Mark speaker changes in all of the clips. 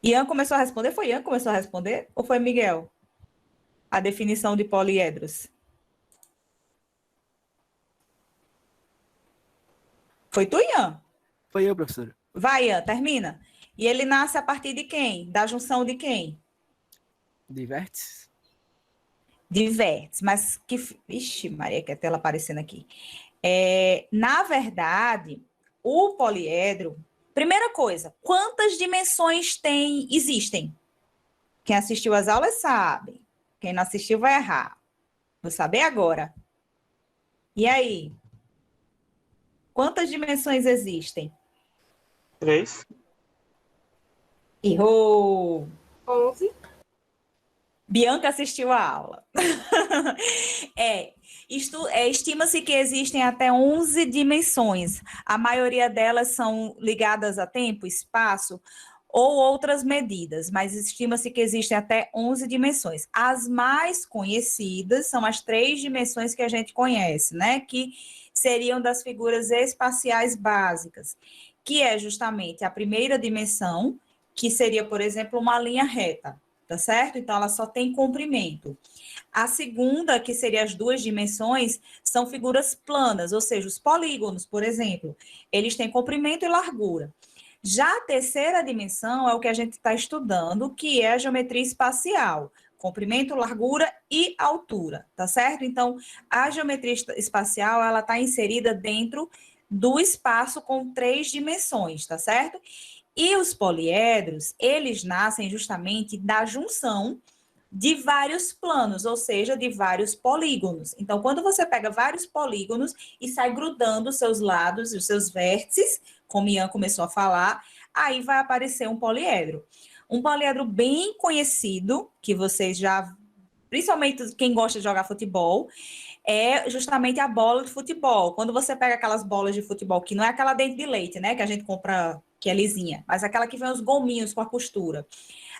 Speaker 1: Ian começou a responder? Foi Ian que começou a responder? Ou foi Miguel? A definição de poliedros. Foi tu, Ian?
Speaker 2: Foi eu, professora.
Speaker 1: Vai, Ian, termina. E ele nasce a partir de quem? Da junção de quem?
Speaker 2: De vértices?
Speaker 1: De vértices. Mas que... Ixi, Maria, que a tela aparecendo aqui. Na verdade, o poliedro... Primeira coisa, quantas dimensões existem? Quem assistiu às aulas sabe. Quem não assistiu vai errar. Vou saber agora. E aí? Quantas dimensões existem?
Speaker 3: 3.
Speaker 1: Errou!
Speaker 4: 11.
Speaker 1: Bianca assistiu a aula. Estima-se que existem até 11 dimensões. A maioria delas são ligadas a tempo, espaço ou outras medidas, mas estima-se que existem até 11 dimensões. As mais conhecidas são as 3 dimensões que a gente conhece, né? Que seriam das figuras espaciais básicas, que é justamente a primeira dimensão, que seria, por exemplo, uma linha reta, tá certo? Então, ela só tem comprimento. A segunda, que seria as 2 dimensões, são figuras planas, ou seja, os polígonos, por exemplo, eles têm comprimento e largura. Já a terceira dimensão é o que a gente está estudando, que é a geometria espacial, comprimento, largura e altura, tá certo? Então, a geometria espacial, ela está inserida dentro do espaço com 3 dimensões, tá certo? E os poliedros, eles nascem justamente da junção de vários planos, ou seja, de vários polígonos. Então, quando você pega vários polígonos e sai grudando os seus lados e os seus vértices, como Ian começou a falar, aí vai aparecer um poliedro. Um poliedro bem conhecido, que vocês já, principalmente quem gosta de jogar futebol, é justamente a bola de futebol. Quando você pega aquelas bolas de futebol, que não é aquela dente de leite, né, que a gente compra, que é lisinha, mas aquela que vem os gominhos com a costura.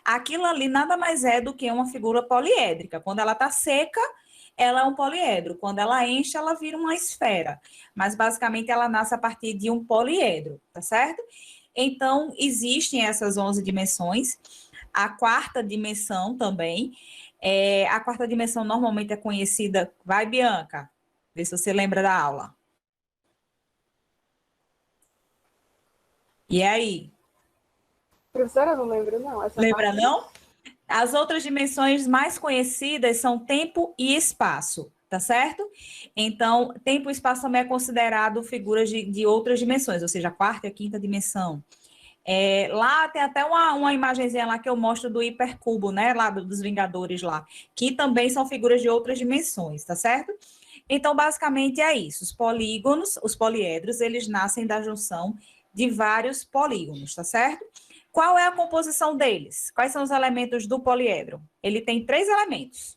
Speaker 1: Aquilo ali nada mais é do que uma figura poliédrica. Quando ela está seca, ela é um poliedro. Quando ela enche, ela vira uma esfera. Mas, basicamente, ela nasce a partir de um poliedro, tá certo? Então, existem essas 11 dimensões. A quarta dimensão também. A quarta dimensão normalmente é conhecida... Vai, Bianca. Vê se você lembra da aula. E aí?
Speaker 4: Professora, eu não lembro, não.
Speaker 1: Lembra, não? As outras dimensões mais conhecidas são tempo e espaço, tá certo? Então, tempo e espaço também é considerado figuras de outras dimensões, ou seja, a quarta e a quinta dimensão. Lá tem até uma imagenzinha lá que eu mostro do hipercubo, né? Lá dos Vingadores lá, que também são figuras de outras dimensões, tá certo? Então, basicamente é isso. Os polígonos, os poliedros, eles nascem da junção de vários polígonos, tá certo? Qual é a composição deles? Quais são os elementos do poliedro? Ele tem 3 elementos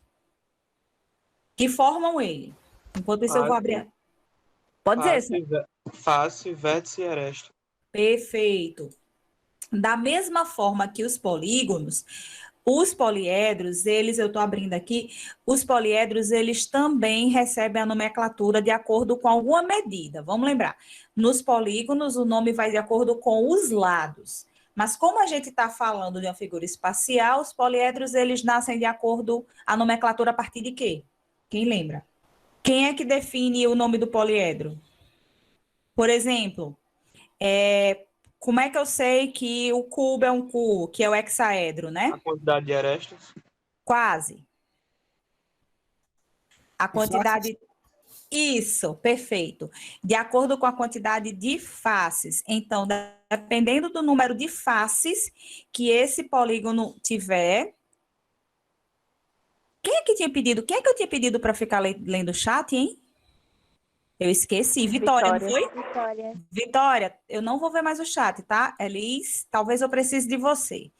Speaker 1: que formam ele. Enquanto isso, eu vou abrir. Pode dizer,
Speaker 3: Face, vértice e aresta.
Speaker 1: Perfeito. Da mesma forma que os poliedros, eu estou abrindo aqui, os poliedros, eles também recebem a nomenclatura de acordo com alguma medida. Vamos lembrar, nos polígonos, o nome vai de acordo com os lados. Mas como a gente está falando de uma figura espacial, os poliedros, eles nascem de acordo, a nomenclatura a partir de quê? Quem lembra? Quem é que define o nome do poliedro? Por exemplo, como é que eu sei que o cubo é um cubo, que é o hexaedro, né?
Speaker 3: A quantidade de arestas.
Speaker 1: Quase. A quantidade... Isso, perfeito. De acordo com a quantidade de faces. Então, dependendo do número de faces que esse polígono tiver... Quem é que eu tinha pedido para ficar lendo o chat, hein? Eu esqueci. Vitória, não foi?
Speaker 5: Vitória.
Speaker 1: Vitória, eu não vou ver mais o chat, tá? Elis, talvez eu precise de você.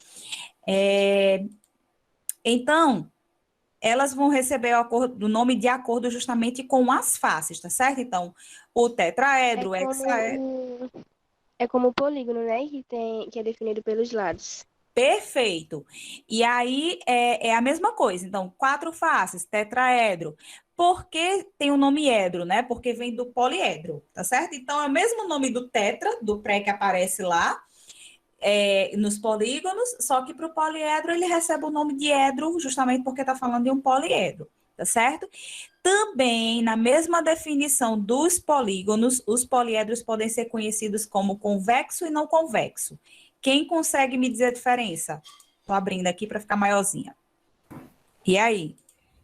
Speaker 1: Então, elas vão receber o nome de acordo justamente com as faces, tá certo? Então, o tetraedro, o hexaedro...
Speaker 5: É como o polígono, né? Que é definido pelos lados.
Speaker 1: Perfeito. E aí, é a mesma coisa. Então, 4 faces, tetraedro. Por que tem o nome edro, né? Porque vem do poliedro, tá certo? Então, é o mesmo nome do tetra, do pré que aparece lá, nos polígonos, só que para o poliedro ele recebe o nome de edro, justamente porque está falando de um poliedro, tá certo? Também, na mesma definição dos polígonos, os poliedros podem ser conhecidos como convexo e não convexo. Quem consegue me dizer a diferença? Estou abrindo aqui para ficar maiorzinha. E aí?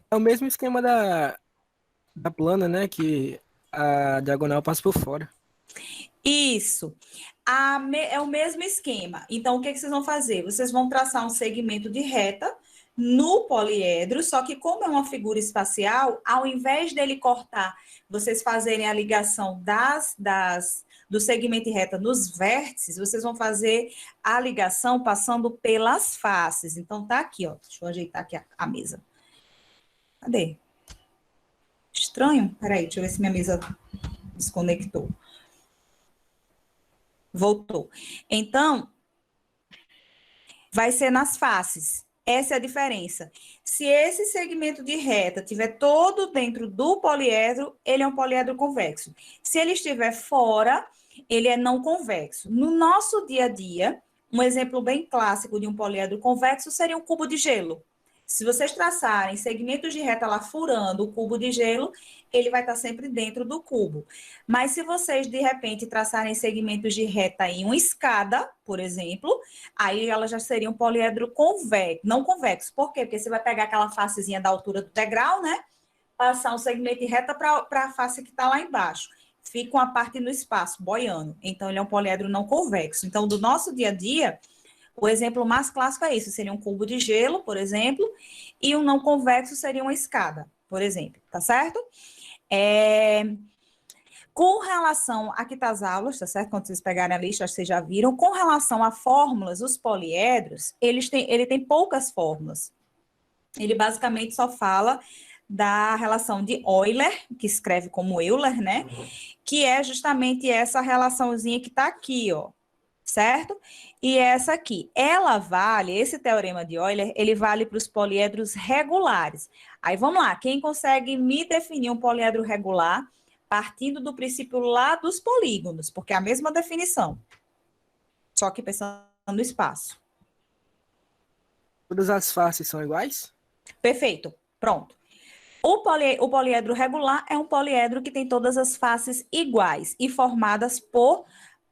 Speaker 2: É o mesmo esquema da plana, né? Que a diagonal passa por fora.
Speaker 1: Isso. É o mesmo esquema. Então, o que vocês vão fazer? Vocês vão traçar um segmento de reta no poliedro, só que como é uma figura espacial, ao invés dele cortar, vocês fazerem a ligação do segmento de reta nos vértices, vocês vão fazer a ligação passando pelas faces. Então, tá aqui, ó. Deixa eu ajeitar aqui a mesa. Cadê? Estranho? Peraí, deixa eu ver se minha mesa desconectou. Voltou. Então, vai ser nas faces. Essa é a diferença. Se esse segmento de reta estiver todo dentro do poliedro, ele é um poliedro convexo. Se ele estiver fora, ele é não convexo. No nosso dia a dia, um exemplo bem clássico de um poliedro convexo seria um cubo de gelo. Se vocês traçarem segmentos de reta lá furando o cubo de gelo, ele vai estar sempre dentro do cubo. Mas se vocês, de repente, traçarem segmentos de reta em uma escada, por exemplo, aí ela já seria um poliedro convexo, não convexo. Por quê? Porque você vai pegar aquela facezinha da altura do degrau, né? Passar um segmento de reta para a face que está lá embaixo. Fica uma parte no espaço, boiando. Então, ele é um poliedro não convexo. Então, do nosso dia a dia, o exemplo mais clássico é isso, seria um cubo de gelo, por exemplo, e um não convexo seria uma escada, por exemplo, tá certo? Com relação, aqui tá as aulas, tá certo? Quando vocês pegarem a lista, vocês já viram, com relação a fórmulas, os poliedros, ele tem poucas fórmulas. Ele basicamente só fala da relação de Euler, que escreve como Euler, né? Que é justamente essa relaçãozinha que tá aqui, ó. Certo? E essa aqui, ela vale, esse teorema de Euler, ele vale para os poliedros regulares. Aí vamos lá, quem consegue me definir um poliedro regular partindo do princípio lá dos polígonos, porque é a mesma definição, só que pensando no espaço.
Speaker 2: Todas as faces são iguais?
Speaker 1: Perfeito, pronto. O poliedro regular é um poliedro que tem todas as faces iguais e formadas por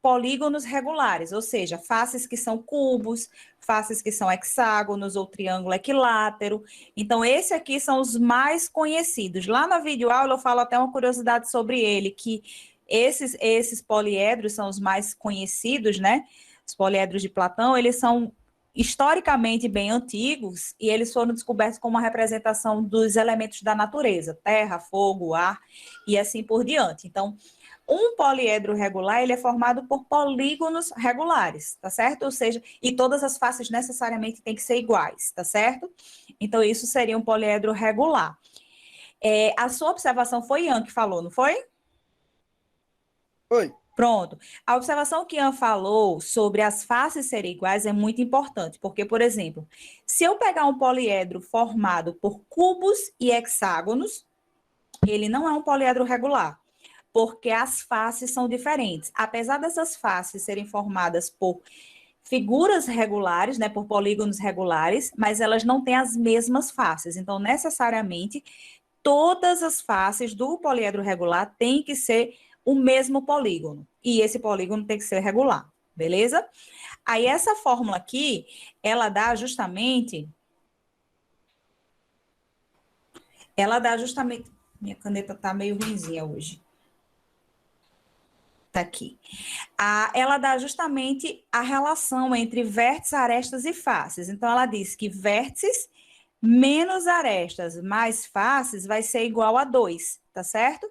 Speaker 1: polígonos regulares, ou seja, faces que são cubos, faces que são hexágonos ou triângulo equilátero. Então, esses aqui são os mais conhecidos. Lá na videoaula eu falo até uma curiosidade sobre ele, que esses poliedros são os mais conhecidos, né? Os poliedros de Platão, eles são historicamente bem antigos e eles foram descobertos como uma representação dos elementos da natureza, terra, fogo, ar e assim por diante. Então, um poliedro regular, ele é formado por polígonos regulares, tá certo? Ou seja, e todas as faces necessariamente têm que ser iguais, tá certo? Então, isso seria um poliedro regular. A sua observação foi Ian que falou, não foi?
Speaker 2: Oi.
Speaker 1: Pronto. A observação que Ian falou sobre as faces serem iguais é muito importante, porque, por exemplo, se eu pegar um poliedro formado por cubos e hexágonos, ele não é um poliedro regular, porque as faces são diferentes. Apesar dessas faces serem formadas por figuras regulares, né, por polígonos regulares, mas elas não têm as mesmas faces. Então, necessariamente, todas as faces do poliedro regular têm que ser o mesmo polígono. E esse polígono tem que ser regular, beleza? Aí, essa fórmula aqui, ela dá justamente... Minha caneta tá meio ruinzinha hoje. Tá aqui. Ela dá justamente a relação entre vértices, arestas e faces. Então, ela diz que vértices menos arestas mais faces vai ser igual a 2, tá certo?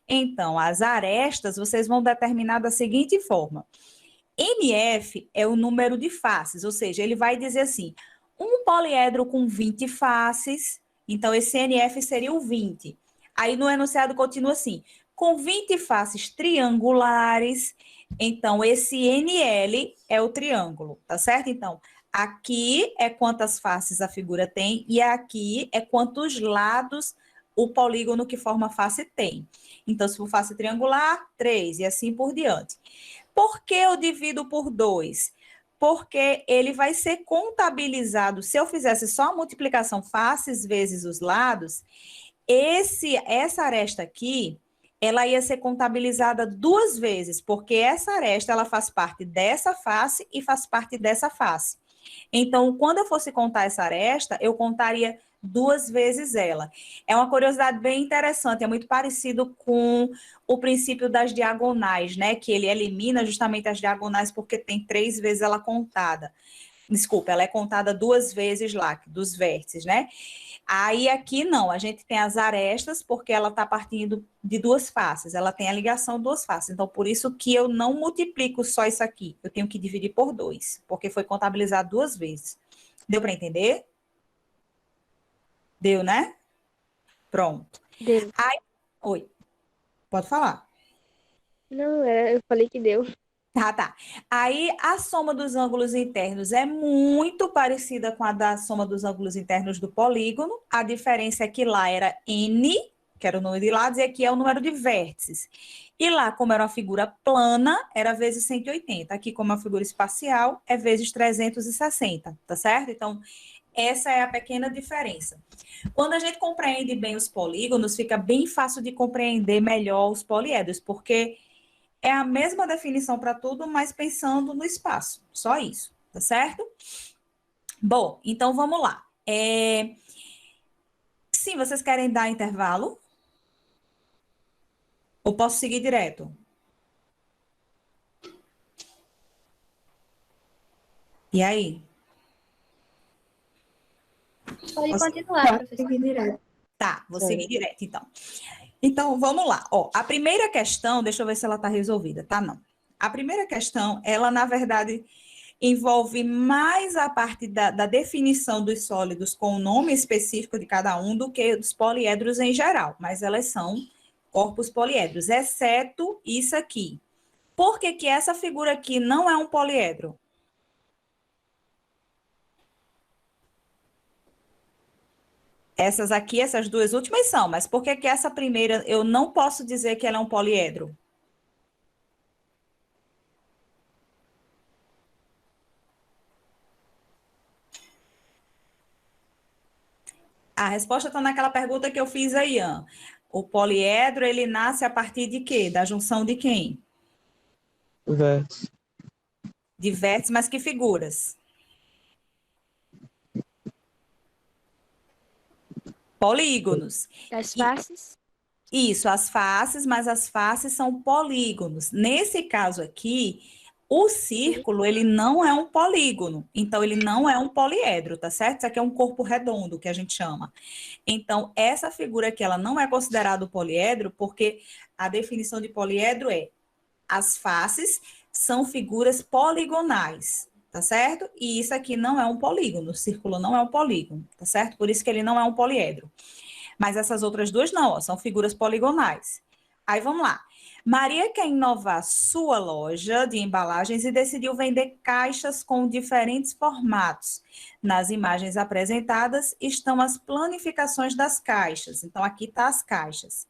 Speaker 1: Então, as arestas, vocês vão determinar da seguinte forma. NF é o número de faces, ou seja, ele vai dizer assim, um poliedro com 20 faces, então esse NF seria o 20. Aí, no enunciado continua assim, com 20 faces triangulares, então esse NL é o triângulo, tá certo? Então, aqui é quantas faces a figura tem e aqui é quantos lados o polígono que forma a face tem. Então, se for face triangular, 3 e assim por diante. Por que eu divido por 2? porque ele vai ser contabilizado. Se eu fizesse só a multiplicação faces vezes os lados, essa aresta aqui, ela ia ser contabilizada 2 vezes, porque essa aresta, ela faz parte dessa face e faz parte dessa face. Então, quando eu fosse contar essa aresta, eu contaria 2 vezes ela. É uma curiosidade bem interessante, é muito parecido com o princípio das diagonais, né? Que ele elimina justamente as diagonais porque tem 3 vezes ela contada. Desculpa, ela é contada 2 vezes lá, dos vértices, né? Aí aqui não, a gente tem as arestas porque ela está partindo de 2 faces, ela tem a ligação 2 faces. Então, por isso que eu não multiplico só isso aqui, eu tenho que dividir por 2, porque foi contabilizado 2 vezes. Deu para entender? Deu, né? Pronto.
Speaker 5: Deu.
Speaker 1: Oi, pode falar.
Speaker 5: Não, eu falei que deu.
Speaker 1: Tá. Aí a soma dos ângulos internos é muito parecida com a da soma dos ângulos internos do polígono. A diferença é que lá era n, que era o número de lados, e aqui é o número de vértices. E lá, como era uma figura plana, era vezes 180. Aqui, como é uma figura espacial, é vezes 360, tá certo? Então, essa é a pequena diferença. Quando a gente compreende bem os polígonos, fica bem fácil de compreender melhor os poliedros, porque é a mesma definição para tudo, mas pensando no espaço. Só isso, tá certo? Bom, então vamos lá. Sim, vocês querem dar intervalo? Ou posso seguir direto? E aí?
Speaker 6: Pode continuar, professor.
Speaker 1: Tá, vou seguir direto, então. Então, vamos lá. Ó, a primeira questão, deixa eu ver se ela está resolvida, tá? Não. A primeira questão, ela, na verdade, envolve mais a parte da definição dos sólidos com o nome específico de cada um do que dos poliedros em geral, mas elas são corpos poliedros, exceto isso aqui. Por que que essa figura aqui não é um poliedro? Essas aqui, essas 2 últimas são, mas por que que essa primeira eu não posso dizer que ela é um poliedro? A resposta está naquela pergunta que eu fiz aí, Ian. O poliedro, ele nasce a partir de quê? Da junção de quem?
Speaker 3: Vértice.
Speaker 1: De vértices, mas que figuras? Polígonos.
Speaker 5: As faces.
Speaker 1: Isso, as faces, mas as faces são polígonos. Nesse caso aqui, o círculo, ele não é um polígono, então ele não é um poliedro, tá certo? Isso aqui é um corpo redondo, que a gente chama. Então, essa figura aqui, ela não é considerada um poliedro, porque a definição de poliedro é as faces são figuras poligonais, tá certo? E isso aqui não é um polígono, o círculo não é um polígono, tá certo? Por isso que ele não é um poliedro. Mas essas outras 2 não, ó, são figuras poligonais. Aí vamos lá. Maria quer inovar sua loja de embalagens e decidiu vender caixas com diferentes formatos. Nas imagens apresentadas estão as planificações das caixas. Então, aqui está as caixas.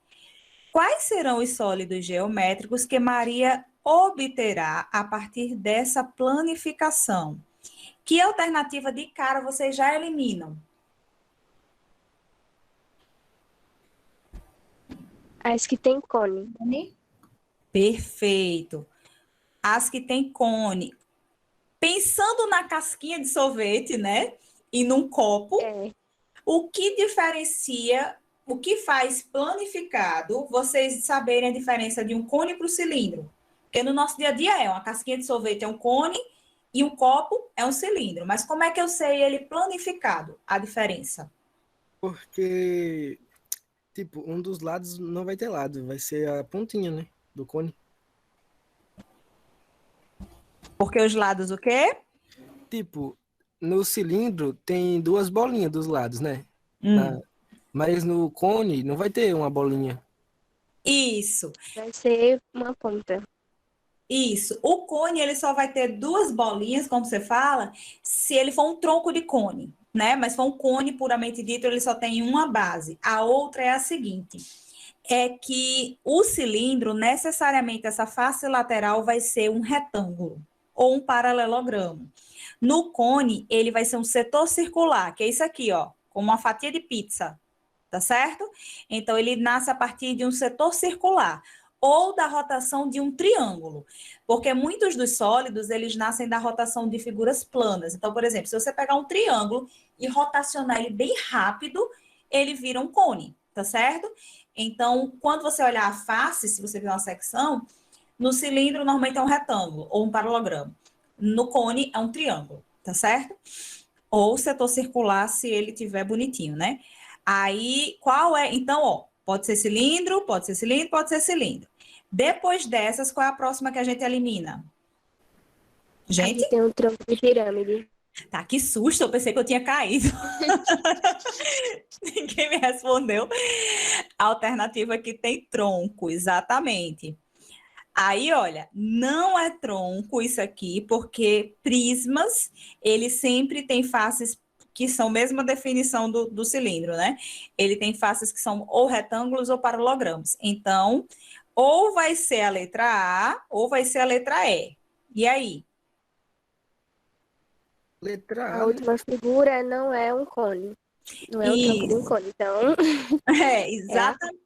Speaker 1: Quais serão os sólidos geométricos que Maria obterá a partir dessa planificação? Que alternativa de cara vocês já eliminam?
Speaker 5: As que tem cone.
Speaker 1: Perfeito. As que tem cone. Pensando na casquinha de sorvete, né? E num copo, o que diferencia, o que faz planificado vocês saberem a diferença de um cone para o cilindro? Porque no nosso dia a dia uma casquinha de sorvete é um cone e um copo é um cilindro. Mas como é que eu sei ele planificado, a diferença?
Speaker 2: Porque, tipo, um dos lados não vai ter lado, vai ser a pontinha, né, do cone.
Speaker 1: Porque os lados o quê?
Speaker 2: Tipo, no cilindro tem 2 bolinhas dos lados, né? Mas no cone não vai ter uma bolinha.
Speaker 1: Isso.
Speaker 5: Vai ser uma ponta.
Speaker 1: Isso. O cone, ele só vai ter 2 bolinhas, como você fala, se ele for um tronco de cone, né? Mas se for um cone puramente dito, ele só tem uma base. A outra é a seguinte, é que o cilindro, necessariamente, essa face lateral vai ser um retângulo, ou um paralelogramo. No cone, ele vai ser um setor circular, que é isso aqui, ó, como uma fatia de pizza, tá certo? Então, ele nasce a partir de um setor circular ou da rotação de um triângulo, porque muitos dos sólidos, eles nascem da rotação de figuras planas. Então, por exemplo, se você pegar um triângulo e rotacionar ele bem rápido, ele vira um cone, tá certo? Então, quando você olhar a face, se você fizer uma secção, no cilindro normalmente é um retângulo ou um paralelogramo. No cone é um triângulo, tá certo? Ou setor circular, se ele tiver bonitinho, né? Aí, qual é? Então, ó, pode ser cilindro, pode ser cilindro, pode ser cilindro. Depois dessas, qual é a próxima que a gente elimina? Gente?
Speaker 5: Aqui tem um tronco de pirâmide.
Speaker 1: Tá, que susto, eu pensei que eu tinha caído. Ninguém me respondeu. A alternativa aqui tem tronco, exatamente. Aí, olha, não é tronco isso aqui, porque prismas, ele sempre tem faces que são a mesma definição do cilindro, né? Ele tem faces que são ou retângulos ou paralelogramas. Então, ou vai ser a letra A, ou vai ser a letra E. E aí?
Speaker 2: Letra
Speaker 5: A
Speaker 2: A, né?
Speaker 5: última figura não é um cone. Não é o tronco de um
Speaker 1: Isso.
Speaker 5: cone. Então,
Speaker 1: É, exatamente.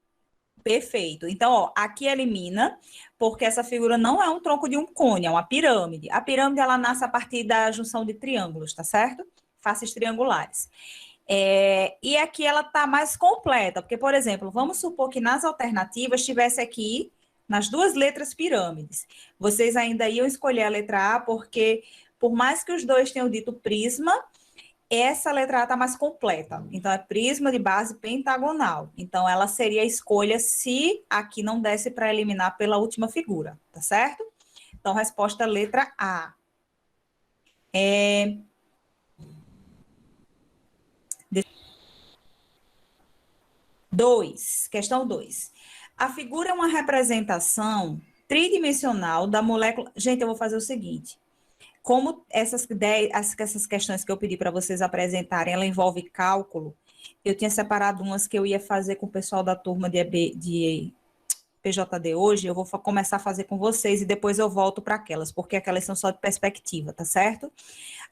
Speaker 1: Perfeito. Então, ó, aqui elimina, porque essa figura não é um tronco de um cone, é uma pirâmide. A pirâmide, ela nasce a partir da junção de triângulos, tá certo? Faces triangulares. E aqui ela tá mais completa, porque, por exemplo, vamos supor que nas alternativas tivesse aqui, nas duas letras, pirâmides. Vocês ainda iam escolher a letra A, porque, por mais que os dois tenham dito prisma, essa letra A está mais completa. Então, é prisma de base pentagonal. Então, ela seria a escolha se aqui não desse para eliminar pela última figura, tá certo? Então, resposta letra A. Questão 2. A figura é uma representação tridimensional da molécula... Gente, eu vou fazer o seguinte. Como essas questões que eu pedi para vocês apresentarem, ela envolve cálculo, eu tinha separado umas que eu ia fazer com o pessoal da turma de PJD hoje, eu vou começar a fazer com vocês e depois eu volto para aquelas, porque aquelas são só de perspectiva, tá certo?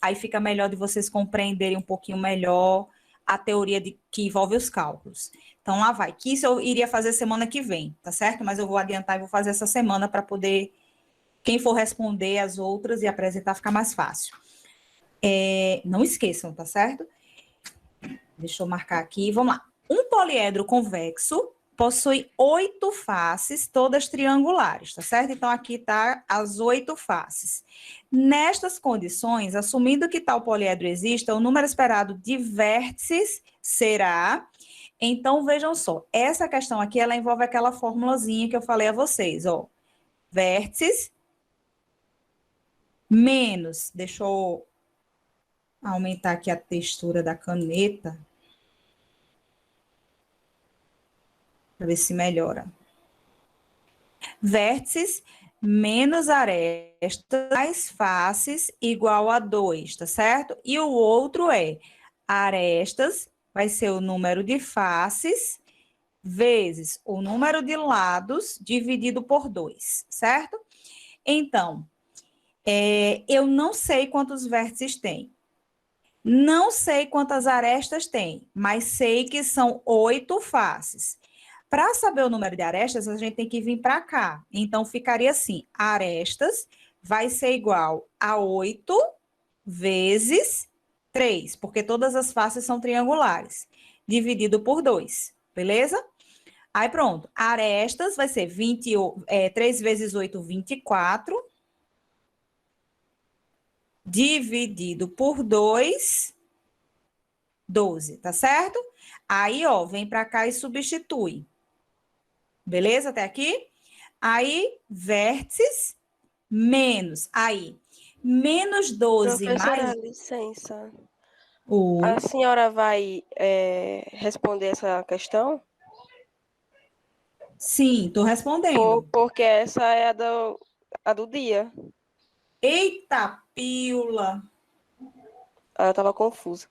Speaker 1: Aí fica melhor de vocês compreenderem um pouquinho melhor a teoria que envolve os cálculos. Então, lá vai, que isso eu iria fazer semana que vem, tá certo? Mas eu vou adiantar e vou fazer essa semana para poder... Quem for responder as outras e apresentar, ficar mais fácil. Não esqueçam, tá certo? Deixa eu marcar aqui. Vamos lá. Um poliedro convexo possui 8 faces, todas triangulares, tá certo? Então, aqui tá as 8 faces. Nestas condições, assumindo que tal poliedro exista, o número esperado de vértices será... Então, vejam só. Essa questão aqui, ela envolve aquela formulazinha que eu falei a vocês, ó. Vértices menos, deixa eu aumentar aqui a textura da caneta, para ver se melhora. Vértices menos arestas mais faces igual a 2, tá certo? E o outro é arestas, vai ser o número de faces, vezes o número de lados dividido por 2, certo? Então, eu não sei quantos vértices tem. Não sei quantas arestas tem, mas sei que são 8 faces. Para saber o número de arestas, a gente tem que vir para cá. Então, ficaria assim, arestas vai ser igual a 8 vezes 3, porque todas as faces são triangulares, dividido por 2, beleza? Aí, pronto, arestas vai ser 3 vezes 8, 24, dividido por 2, 12, tá certo? Aí, ó, vem para cá e substitui. Beleza até aqui? Aí, vértices menos, aí, menos 12
Speaker 7: Professora,
Speaker 1: mais...
Speaker 7: licença.
Speaker 1: Oi.
Speaker 7: A senhora vai responder essa questão?
Speaker 1: Sim, tô respondendo.
Speaker 7: Porque essa é a do dia.
Speaker 1: Eita, pílula.
Speaker 7: Ela estava confusa.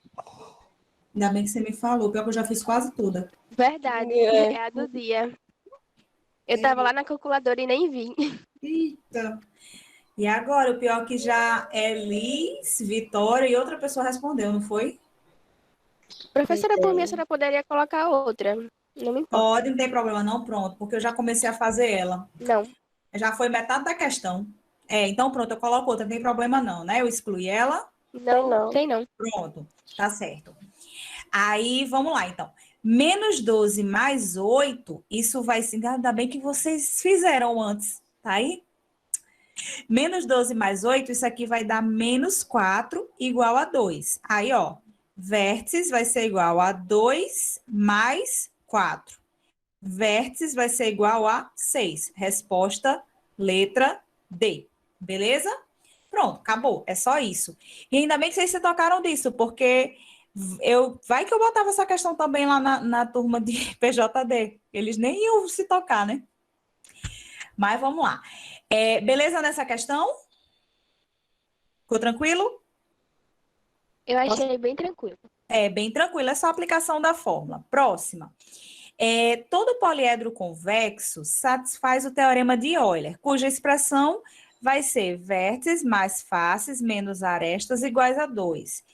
Speaker 1: Ainda bem que você me falou, pior que eu já fiz quase toda.
Speaker 5: verdade, é a do dia. Eu tava lá na calculadora e nem vi.
Speaker 1: Eita. E agora, o pior que já é Liz, Vitória e outra pessoa respondeu, não foi?
Speaker 5: Professora, por mim, a senhora poderia colocar outra. Não me importa.
Speaker 1: Pode, não tem problema não, pronto, porque eu já comecei a fazer ela.
Speaker 5: Não.
Speaker 1: Já foi metade da questão. Então pronto, eu coloco outra, não tem problema não, né? Eu excluí ela,
Speaker 5: Não, tem não.
Speaker 1: pronto, tá certo. Aí, vamos lá, então. Menos 12 mais 8, isso vai ser... Ainda bem que vocês fizeram antes, tá aí? Menos 12 mais 8, isso aqui vai dar menos 4 igual a 2. Aí, ó, vértices vai ser igual a 2 mais 4. Vértices vai ser igual a 6. Resposta, letra D. Beleza? Pronto, acabou. É só isso. E ainda bem que vocês se tocaram disso, porque vai que eu botava essa questão também lá na turma de PJD. Eles nem iam se tocar, né? Mas vamos lá. Beleza nessa questão? Ficou tranquilo?
Speaker 5: Eu achei bem tranquilo.
Speaker 1: Bem tranquilo. É só a aplicação da fórmula. Próxima. Todo poliedro convexo satisfaz o teorema de Euler, cuja expressão vai ser vértices mais faces menos arestas iguais a 2,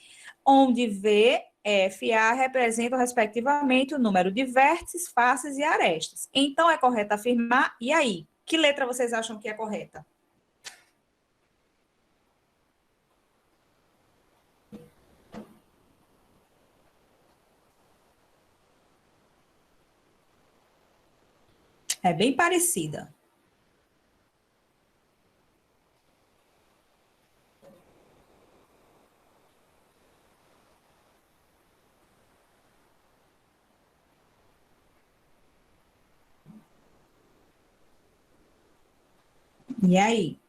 Speaker 1: onde V, F e A representam, respectivamente, o número de vértices, faces e arestas. Então, é correto afirmar. E aí? Que letra vocês acham que é correta? É bem parecida. E aí?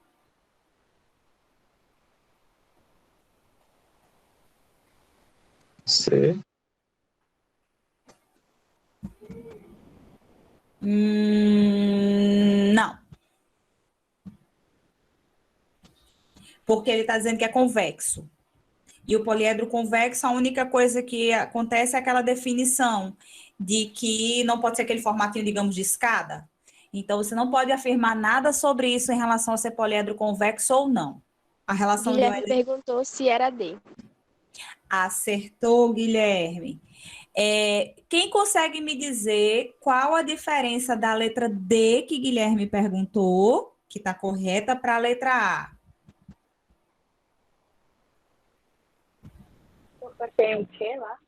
Speaker 3: C.
Speaker 1: Não. Porque ele está dizendo que é convexo. E o poliedro convexo, a única coisa que acontece é aquela definição de que não pode ser aquele formatinho, digamos, de escada. Então, você não pode afirmar nada sobre isso em relação a ser poliedro convexo ou não. A relação de
Speaker 5: Guilherme
Speaker 1: Euler...
Speaker 5: perguntou se era D.
Speaker 1: Acertou, Guilherme. Quem consegue me dizer qual a diferença da letra D que Guilherme perguntou, que está correta, para a letra A?
Speaker 4: Tem o quê lá?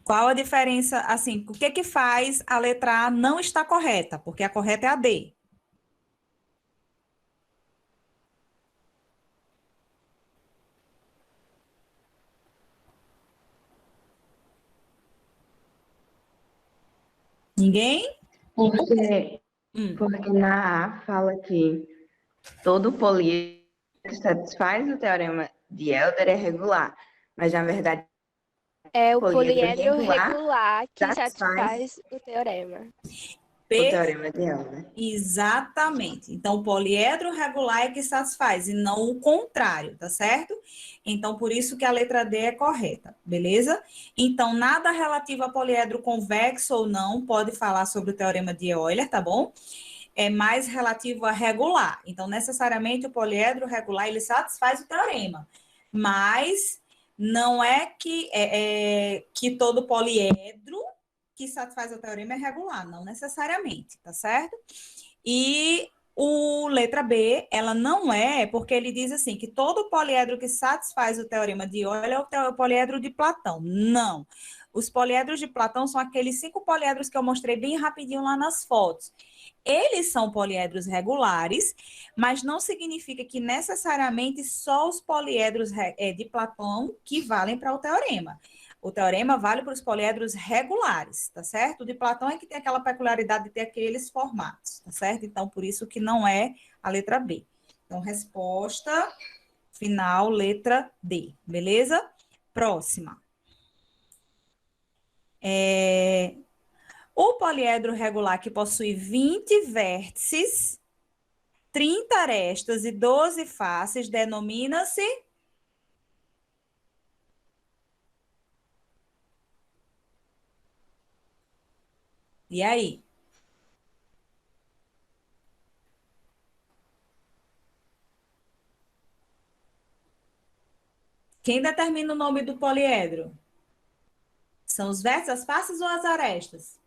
Speaker 1: Qual a diferença, assim, o que que faz a letra A não estar correta? Porque a correta é a D. Ninguém?
Speaker 8: Porque,
Speaker 1: Hum.
Speaker 8: porque na A fala que todo poliedro que satisfaz o teorema de Euler é regular, mas na verdade
Speaker 5: É
Speaker 8: o
Speaker 5: o poliedro
Speaker 8: regular
Speaker 5: regular que
Speaker 8: satisfaz
Speaker 5: satisfaz o teorema.
Speaker 8: o teorema de Euler.
Speaker 1: Exatamente. Então, o poliedro regular é que satisfaz, e não o contrário, tá certo? Então, por isso que a letra D é correta, beleza? Então, nada relativo a poliedro convexo ou não pode falar sobre o teorema de Euler, tá bom? É mais relativo a regular. Então, necessariamente, o poliedro regular, ele satisfaz o teorema. Mas não é que todo poliedro que satisfaz o teorema é regular, não necessariamente, tá certo? E o letra B, ela não é, porque ele diz assim, que todo poliedro que satisfaz o teorema de Euler é o poliedro de Platão. Não. Os poliedros de Platão são aqueles 5 poliedros que eu mostrei bem rapidinho lá nas fotos. Eles são poliedros regulares, mas não significa que necessariamente só os poliedros de Platão que valem para o teorema. O teorema vale para os poliedros regulares, tá certo? O de Platão é que tem aquela peculiaridade de ter aqueles formatos, tá certo? Então, por isso que não é a letra B. Então, resposta final, letra D, beleza? Próxima. O poliedro regular que possui 20 vértices, 30 arestas e 12 faces denomina-se... E aí? Quem determina o nome do poliedro? São os vértices, as faces ou as arestas?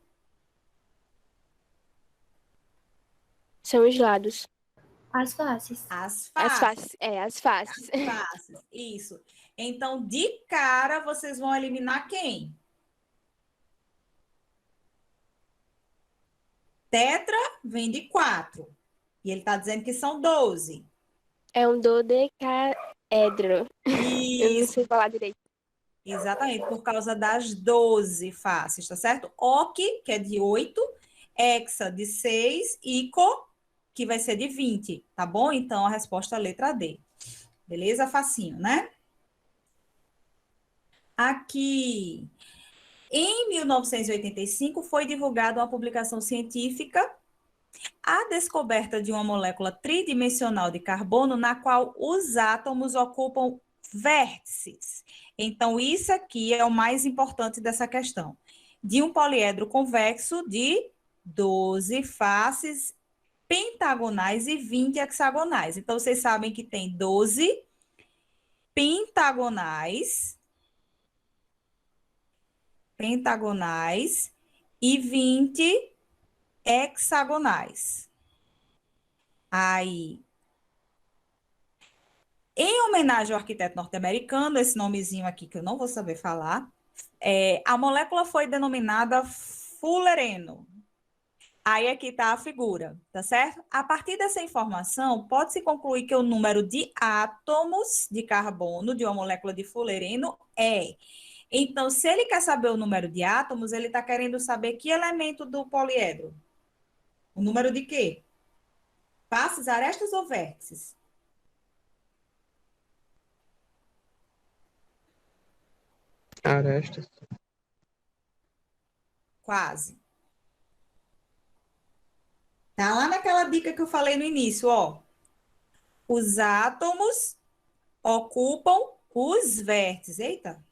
Speaker 5: São os lados.
Speaker 6: As faces.
Speaker 1: As
Speaker 5: As
Speaker 1: faces.
Speaker 5: faces. É, as faces.
Speaker 1: Faces, isso. Então, de cara, vocês vão eliminar quem? Tetra vem de 4. E ele está dizendo que são 12.
Speaker 5: É um dodecaedro. Eu não
Speaker 1: Isso,
Speaker 5: sei falar direito.
Speaker 1: exatamente, por causa das 12 faces, tá certo? Oc, que é de 8, hexa de 6, ico, que vai ser de 20, tá bom? Então, a resposta é a letra D. Beleza? Facinho, né? Aqui, em 1985, foi divulgada uma publicação científica, a descoberta de uma molécula tridimensional de carbono na qual os átomos ocupam vértices. Então, isso aqui é o mais importante dessa questão. De um poliedro convexo de 12 faces pentagonais e 20 hexagonais. Então, vocês sabem que tem 12 pentagonais e 20 hexagonais. Aí, em homenagem ao arquiteto norte-americano, esse nomezinho aqui que eu não vou saber falar, a molécula foi denominada fullereno. Aí aqui está a figura, tá certo? A partir dessa informação, pode-se concluir que o número de átomos de carbono de uma molécula de fullereno é. Então, se ele quer saber o número de átomos, ele está querendo saber que elemento do poliedro? O número de quê? Faces, arestas ou vértices?
Speaker 3: Arestas.
Speaker 1: Quase. Tá lá naquela dica que eu falei no início, ó. Os átomos ocupam os vértices. Eita!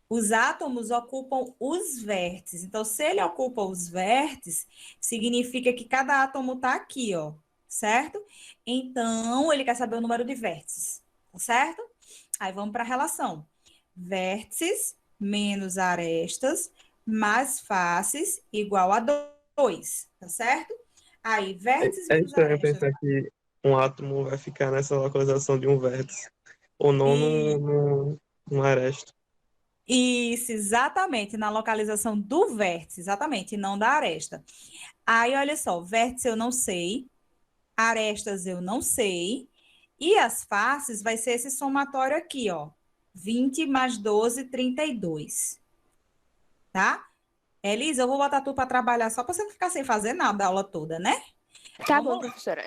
Speaker 1: Os átomos ocupam os vértices. Então, se ele ocupa os vértices, significa que cada átomo está aqui, ó, certo? Então, ele quer saber o número de vértices, tá certo? Aí, vamos para a relação. Vértices menos arestas mais faces igual a 2, tá certo? Aí, vértices
Speaker 3: É
Speaker 1: menos
Speaker 3: estranho
Speaker 1: arestas.
Speaker 3: pensar que um átomo vai ficar nessa localização de um vértice, ou não num aresta.
Speaker 1: Isso, exatamente, na localização do vértice, exatamente, e não da aresta. Aí, olha só, vértice eu não sei, arestas eu não sei, e as faces vai ser esse somatório aqui, ó, 20 mais 12, 32. Tá? Elisa, eu vou botar tu para trabalhar só para você não ficar sem fazer nada a aula toda, né?
Speaker 5: Tá
Speaker 1: Vamos
Speaker 5: bom,
Speaker 1: lá.
Speaker 5: professora.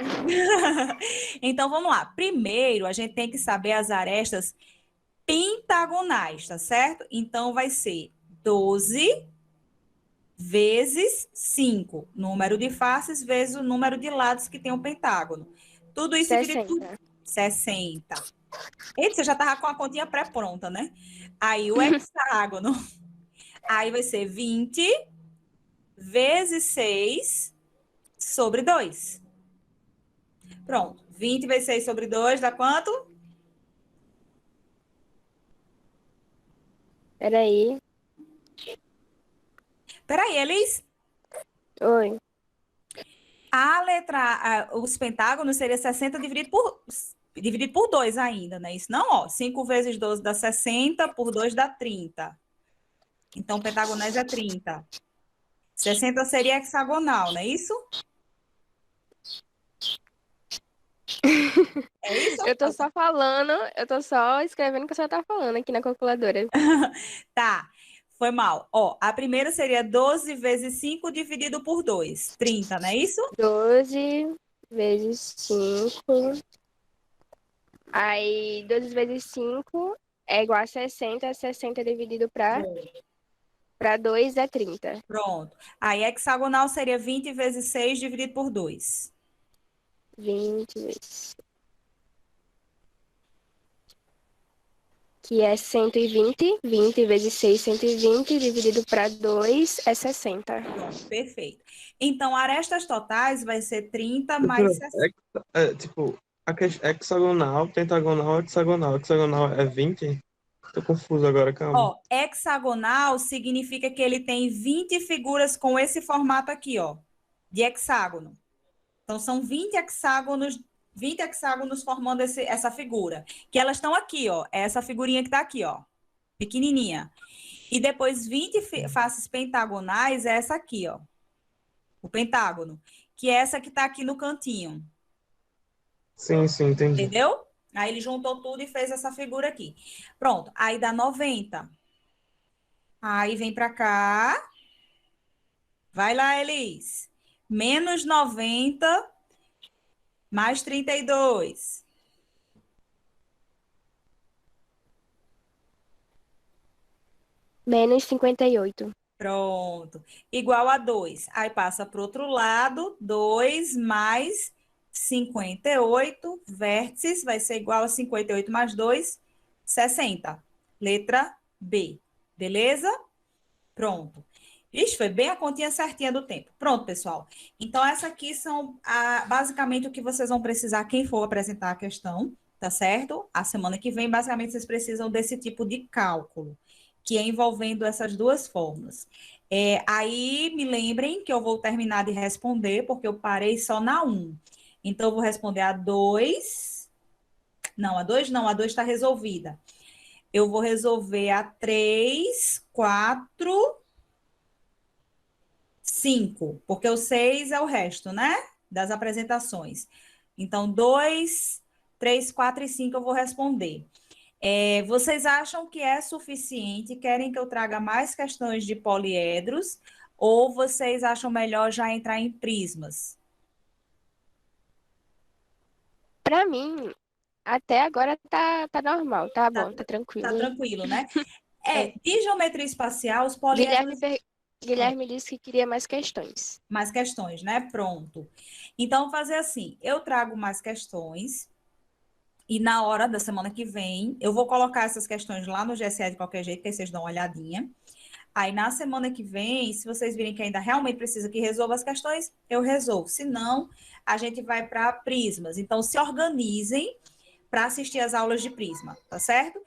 Speaker 1: Então, vamos lá. Primeiro, a gente tem que saber as arestas pentagonais, tá certo? Então, vai ser 12 vezes 5, número de faces vezes o número de lados que tem um pentágono. Tudo isso dividido por 60. Eita, você já estava com a continha pré-pronta, né? Aí, o hexágono. Aí, vai ser 20 vezes 6 sobre 2. Pronto. 20 vezes 6 sobre 2 dá quanto?
Speaker 5: Peraí.
Speaker 1: Peraí, Elis.
Speaker 5: Oi.
Speaker 1: Os pentágonos seria 60 dividido por 2 ainda, né? Isso não, ó. 5 vezes 12 dá 60, por 2 dá 30. Então, pentagonais é 30. 60 seria hexagonal, não é isso? É isso?
Speaker 5: Eu tô só falando, eu tô só escrevendo o que a senhora tá falando aqui na calculadora.
Speaker 1: Tá, foi mal. Ó, a primeira seria 12 vezes 5 dividido por 2. 30, não é isso?
Speaker 5: 12 vezes 5. Aí, 12 vezes 5 é igual a 60. 60 dividido para 2 é 30.
Speaker 1: Pronto. Aí, hexagonal seria 20 vezes 6 dividido por 2.
Speaker 5: 20 vezes. Que é 120. 20 vezes 6, 120. Dividido para 2 é 60.
Speaker 1: Pronto, perfeito. Então, arestas totais vai ser 30 mais 60.
Speaker 3: Tipo, Hexagonal, pentagonal, hexagonal. Hexagonal é 20? Tô confuso agora, calma.
Speaker 1: Ó, hexagonal significa que ele tem 20 figuras com esse formato aqui, ó, de hexágono. Então, são 20 hexágonos formando essa figura. Que elas estão aqui, ó. É essa figurinha que tá aqui, ó. Pequenininha. E depois 20 faces pentagonais é essa aqui, ó. O pentágono. Que é essa que tá aqui no cantinho.
Speaker 3: Sim, entendi.
Speaker 1: Entendeu? Aí ele juntou tudo e fez essa figura aqui. Pronto. Aí dá 90. Aí vem pra cá. Vai lá, Elis. Menos 90 mais 32.
Speaker 5: Menos 58.
Speaker 1: Pronto. Igual a 2. Aí passa para o outro lado. 2 mais 58 vértices vai ser igual a 58 mais 2, 60. Letra B. Beleza? Pronto. Ixi, foi bem a continha certinha do tempo. Pronto, pessoal. Então, essa aqui são basicamente o que vocês vão precisar, quem for apresentar a questão, tá certo? A semana que vem, basicamente, vocês precisam desse tipo de cálculo, que é envolvendo essas duas fórmulas. Aí, me lembrem que eu vou terminar de responder, porque eu parei só na 1. Então, eu vou responder a 2. Não, a 2 não, a 2 está resolvida. Eu vou resolver a 3, 4... 5, porque o 6 é o resto, né? Das apresentações. Então, 2, 3, 4 e 5 eu vou responder. Vocês acham que é suficiente? Querem que eu traga mais questões de poliedros? Ou vocês acham melhor já entrar em prismas?
Speaker 5: Pra mim, até agora tá normal, tá bom, tá tranquilo.
Speaker 1: Tá tranquilo, né? De geometria espacial, os poliedros...
Speaker 5: Guilherme disse que queria mais questões.
Speaker 1: Mais questões, né? Pronto. Então, vou fazer assim, eu trago mais questões e na hora da semana que vem, eu vou colocar essas questões lá no GSE de qualquer jeito, que aí vocês dão uma olhadinha. Aí, na semana que vem, se vocês virem que ainda realmente precisa que resolva as questões, eu resolvo. Se não, a gente vai para prismas. Então, se organizem para assistir as aulas de prisma, tá certo?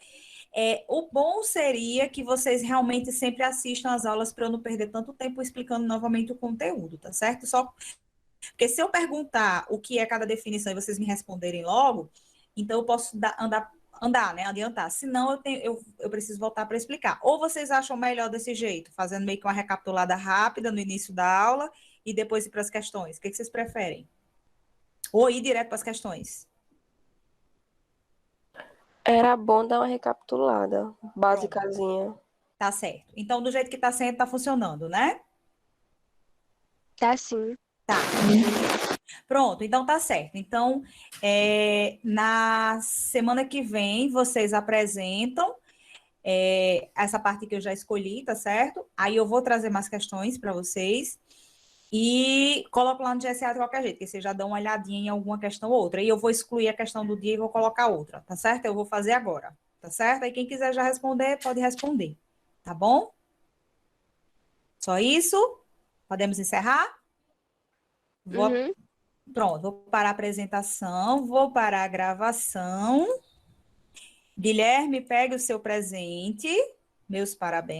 Speaker 1: O bom seria que vocês realmente sempre assistam as aulas para eu não perder tanto tempo explicando novamente o conteúdo, tá certo? Só porque se eu perguntar o que é cada definição e vocês me responderem logo, então eu posso andar, né? Adiantar. Senão eu preciso voltar para explicar. Ou vocês acham melhor desse jeito, fazendo meio que uma recapitulada rápida no início da aula e depois ir para as questões? O que vocês preferem? Ou ir direto para as questões?
Speaker 7: Era bom dar uma recapitulada, basicazinha.
Speaker 1: Tá certo. Então, do jeito que tá sendo, tá funcionando, né?
Speaker 5: Tá sim.
Speaker 1: Tá. Pronto, então tá certo. Então, na semana que vem, vocês apresentam essa parte que eu já escolhi, tá certo? Aí eu vou trazer mais questões para vocês e coloco lá no GSA de qualquer jeito, que vocês já dão uma olhadinha em alguma questão ou outra. E eu vou excluir a questão do dia e vou colocar outra, tá certo? Eu vou fazer agora, tá certo? Aí quem quiser já responder, pode responder, tá bom? Só isso? Podemos encerrar?
Speaker 5: Uhum.
Speaker 1: Pronto, vou parar a apresentação, vou parar a gravação. Guilherme, pegue o seu presente. Meus parabéns.